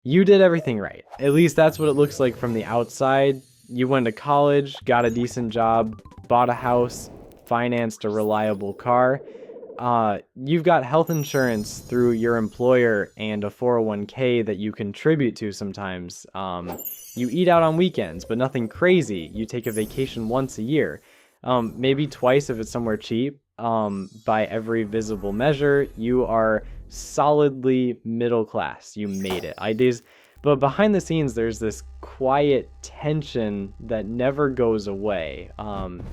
You did everything right. At least that's what it looks like from the outside. You went to college, got a decent job, bought a house, financed a reliable car. You've got health insurance through your employer and a 401k that you contribute to sometimes. You eat out on weekends, but nothing crazy. You take a vacation once a year, maybe twice if it's somewhere cheap. By every visible measure, you are solidly middle class. You made it. Ideas, but behind the scenes, there's this quiet tension that never goes away.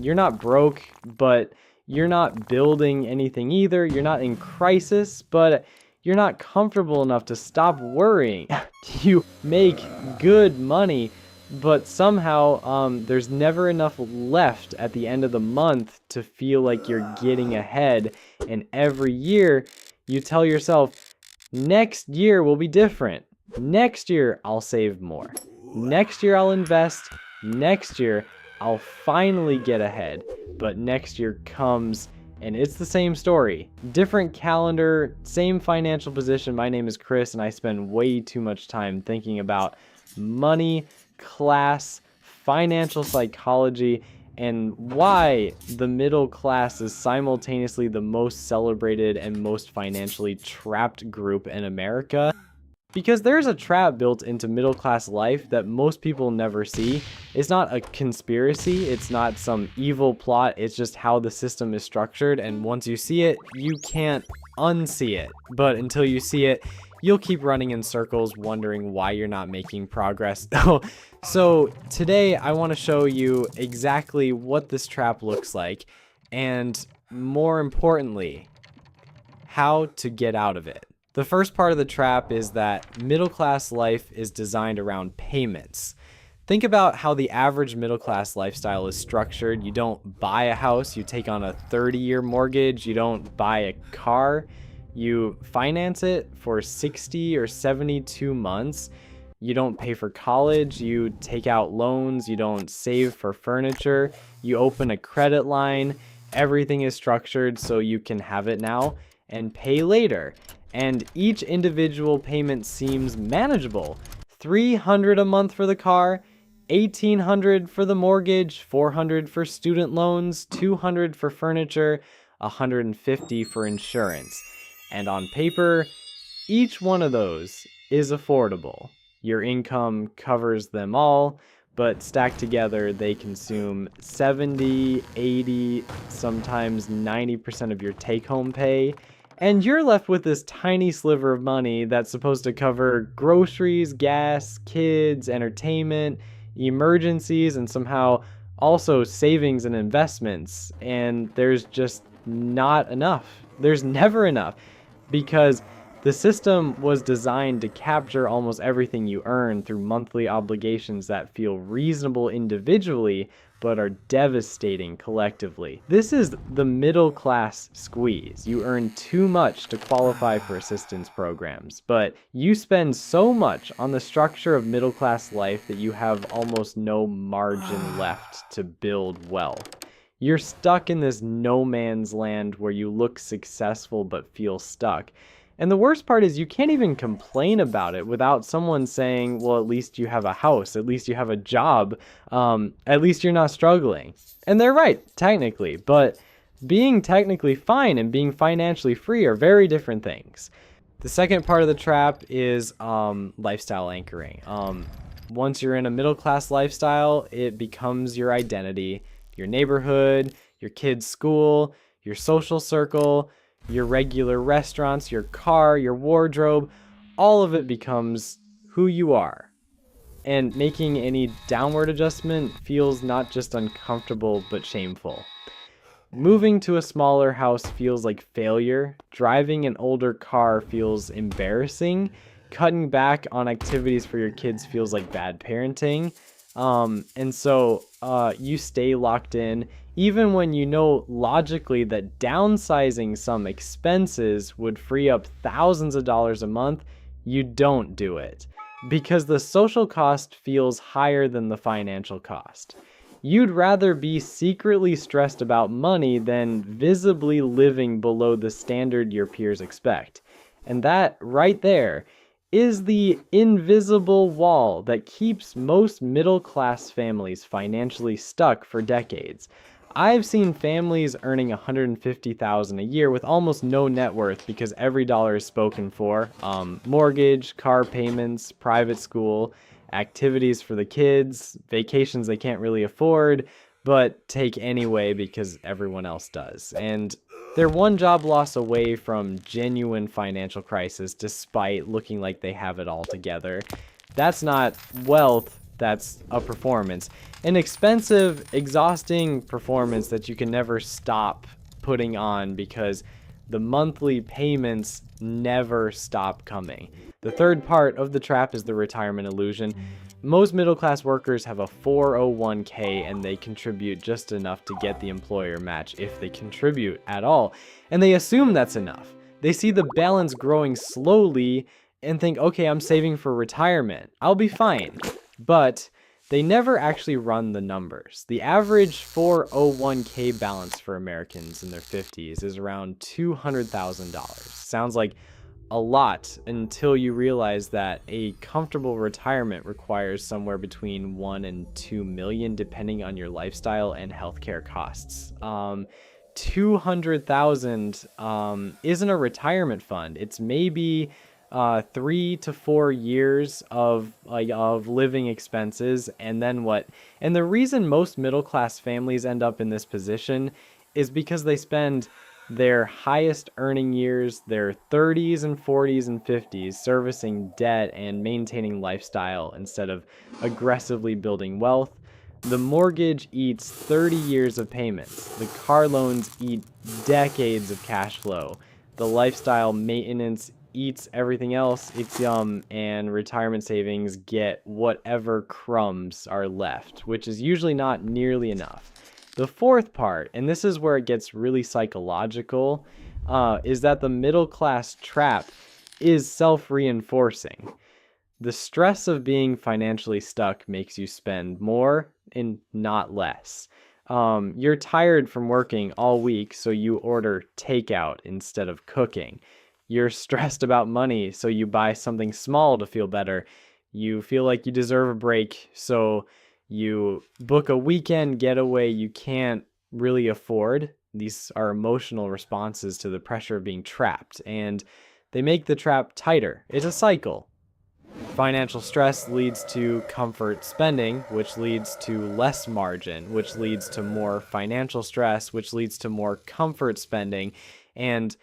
You're not broke, but you're not building anything either. You're not in crisis, but you're not comfortable enough to stop worrying. You make good money, but somehow there's never enough left at the end of the month to feel like you're getting ahead. And every year you tell yourself, next year will be different. Next year I'll save more. Next year I'll invest. Next year I'll finally get ahead. But next year comes and it's the same story. Different calendar, same financial position. My name is Chris and I spend way too much time thinking about money, class, financial psychology, and why the middle class is simultaneously the most celebrated and most financially trapped group in America. Because there's a trap built into middle class life that most people never see. It's not a conspiracy, it's not some evil plot, it's just how the system is structured, and once you see it, you can't unsee it. But until you see it, you'll keep running in circles wondering why you're not making progress. So today I want to show you exactly what this trap looks like, and more importantly, how to get out of it. The first part of the trap is that middle class life is designed around payments. Think about how the average middle class lifestyle is structured. You don't buy a house, you take on a 30-year mortgage, you don't buy a car, you finance it for 60 or 72 months. You don't pay for college, you take out loans, you don't save for furniture, you open a credit line. Everything is structured so you can have it now and pay later. And each individual payment seems manageable. $300 a month for the car, $1,800 for the mortgage, $400 for student loans, $200 for furniture, $150 for insurance. And on paper, each one of those is affordable. Your income covers them all, but stacked together, they consume 70, 80, sometimes 90% of your take-home pay. And you're left with this tiny sliver of money that's supposed to cover groceries, gas, kids, entertainment, emergencies, and somehow also savings and investments. And there's just not enough. There's never enough because the system was designed to capture almost everything you earn through monthly obligations that feel reasonable individually, but are devastating collectively. This is the middle class squeeze. You earn too much to qualify for assistance programs, but you spend so much on the structure of middle class life that you have almost no margin left to build wealth. You're stuck in this no man's land where you look successful but feel stuck. And the worst part is you can't even complain about it without someone saying, well, at least you have a house, at least you have a job, at least you're not struggling. And they're right, technically, but being technically fine and being financially free are very different things. The second part of the trap is lifestyle anchoring. Once you're in a middle class lifestyle, it becomes your identity, your neighborhood, your kids' school, your social circle, your regular restaurants, your car, your wardrobe, all of it becomes who you are. And making any downward adjustment feels not just uncomfortable, but shameful. Moving to a smaller house feels like failure. Driving an older car feels embarrassing. Cutting back on activities for your kids feels like bad parenting. And so you stay locked in, even when you know logically that downsizing some expenses would free up thousands of dollars a month. You don't do it because the social cost feels higher than the financial cost. You'd rather be secretly stressed about money than visibly living below the standard your peers expect. And that right there is the invisible wall that keeps most middle-class families financially stuck for decades. I've seen families earning $150,000 a year with almost no net worth because every dollar is spoken for. Mortgage, car payments, private school, activities for the kids, vacations they can't really afford, but take anyway because everyone else does. And they're one job loss away from genuine financial crisis despite looking like they have it all together. That's not wealth, that's a performance. An expensive, exhausting performance that you can never stop putting on because the monthly payments never stop coming. The third part of the trap is the retirement illusion. Most middle-class workers have a 401k and they contribute just enough to get the employer match if they contribute at all. And they assume that's enough. They see the balance growing slowly and think, okay, I'm saving for retirement. I'll be fine. But they never actually run the numbers. The average 401k balance for Americans in their 50s is around $200,000. Sounds like a lot until you realize that a comfortable retirement requires somewhere between 1 and 2 million depending on your lifestyle and healthcare costs. 200,000 isn't a retirement fund. It's maybe 3 to 4 years of living expenses, and then what? And the reason most middle class families end up in this position is because they spend their highest earning years, their 30s and 40s and 50s, servicing debt and maintaining lifestyle instead of aggressively building wealth. The mortgage eats 30 years of payments. The car loans eat decades of cash flow. The lifestyle maintenance eats everything else. It's and retirement savings get whatever crumbs are left, which is usually not nearly enough. The fourth part, and this is where it gets really psychological, is that the middle class trap is self-reinforcing. The stress of being financially stuck makes you spend more and not less. You're tired from working all week, so you order takeout instead of cooking. You're stressed about money, so you buy something small to feel better. You feel like you deserve a break, so you book a weekend getaway you can't really afford. These are emotional responses to the pressure of being trapped, and they make the trap tighter. It's a cycle. Financial stress leads to comfort spending, which leads to less margin, which leads to more financial stress, which leads to more comfort spending. And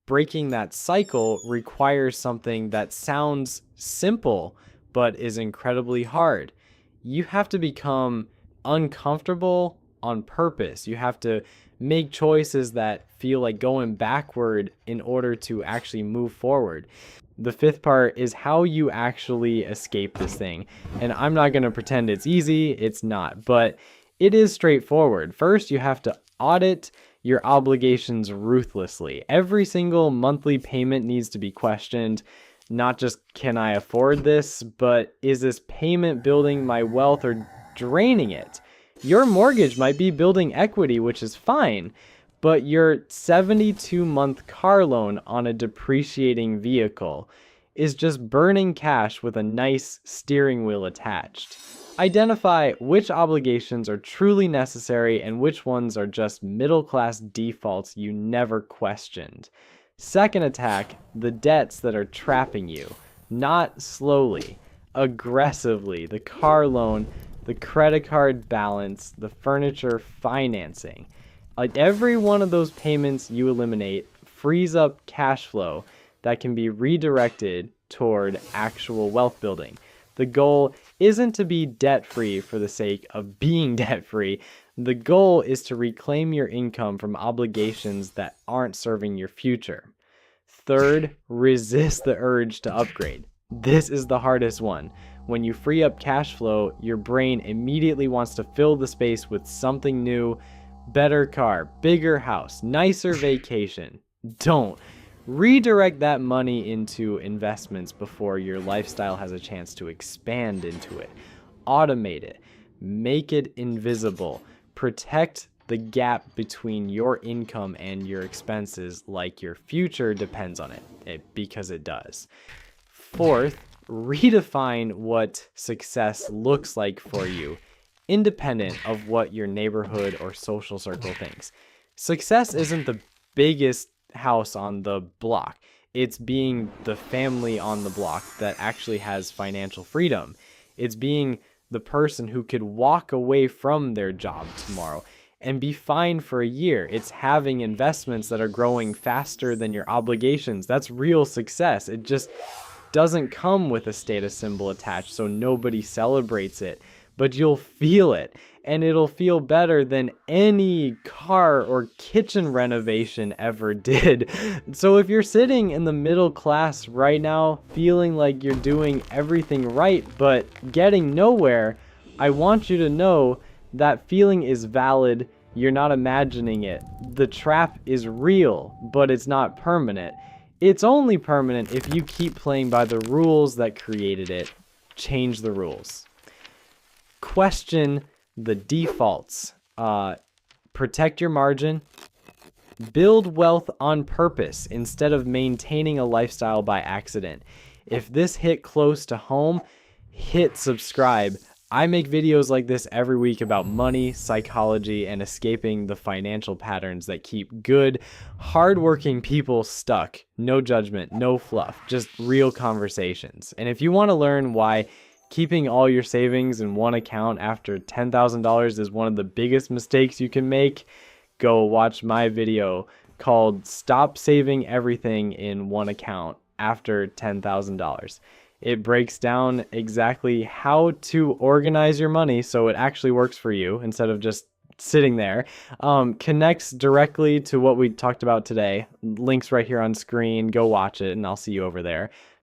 breaking that cycle requires something that sounds simple, but is incredibly hard. You have to become uncomfortable on purpose. You have to make choices that feel like going backward in order to actually move forward. The fifth part is how you actually escape this thing. And I'm not going to pretend it's easy. It's not, but it is straightforward. First, you have to audit your obligations ruthlessly. Every single monthly payment needs to be questioned. Not just, can I afford this, but is this payment building my wealth or draining it? Your mortgage might be building equity, which is fine, but your 72-month car loan on a depreciating vehicle is just burning cash with a nice steering wheel attached. Identify which obligations are truly necessary and which ones are just middle-class defaults you never questioned. Second, attack the debts that are trapping you, not slowly, aggressively. The car loan, the credit card balance, the furniture financing. Like every one of those payments you eliminate frees up cash flow that can be redirected toward actual wealth building. The goal isn't to be debt-free for the sake of being debt-free. The goal is to reclaim your income from obligations that aren't serving your future. Third, resist the urge to upgrade. This is the hardest one. When you free up cash flow, your brain immediately wants to fill the space with something new, better car, bigger house, nicer vacation. Don't. Redirect that money into investments before your lifestyle has a chance to expand into it. Automate it. Make it invisible. Protect the gap between your income and your expenses like your future depends on it, because it does. Fourth, redefine what success looks like for you, independent of what your neighborhood or social circle thinks. Success isn't the biggest house on the block. It's being the family on the block that actually has financial freedom. It's being the person who could walk away from their job tomorrow and be fine for a year. It's having investments that are growing faster than your obligations. That's real success. It just doesn't come with a status symbol attached, so nobody celebrates it. But you'll feel it, and it'll feel better than any car or kitchen renovation ever did. So if you're sitting in the middle class right now, feeling like you're doing everything right, but getting nowhere, I want you to know that feeling is valid. You're not imagining it. The trap is real, but it's not permanent. It's only permanent if you keep playing by the rules that created it. Change the rules. Question the defaults. Protect your margin. Build wealth on purpose instead of maintaining a lifestyle by accident. If this hit close to home, hit subscribe. I make videos like this every week about money, psychology, and escaping the financial patterns that keep good, hardworking people stuck. No judgment, no fluff, just real conversations. And if you want to learn why keeping all your savings in one account after $10,000 is one of the biggest mistakes you can make, go watch my video called Stop Saving Everything in One Account After $10,000. It breaks down exactly how to organize your money so it actually works for you instead of just sitting there. Connects directly to what we talked about today. Links right here on screen. Go watch it, and I'll see you over there.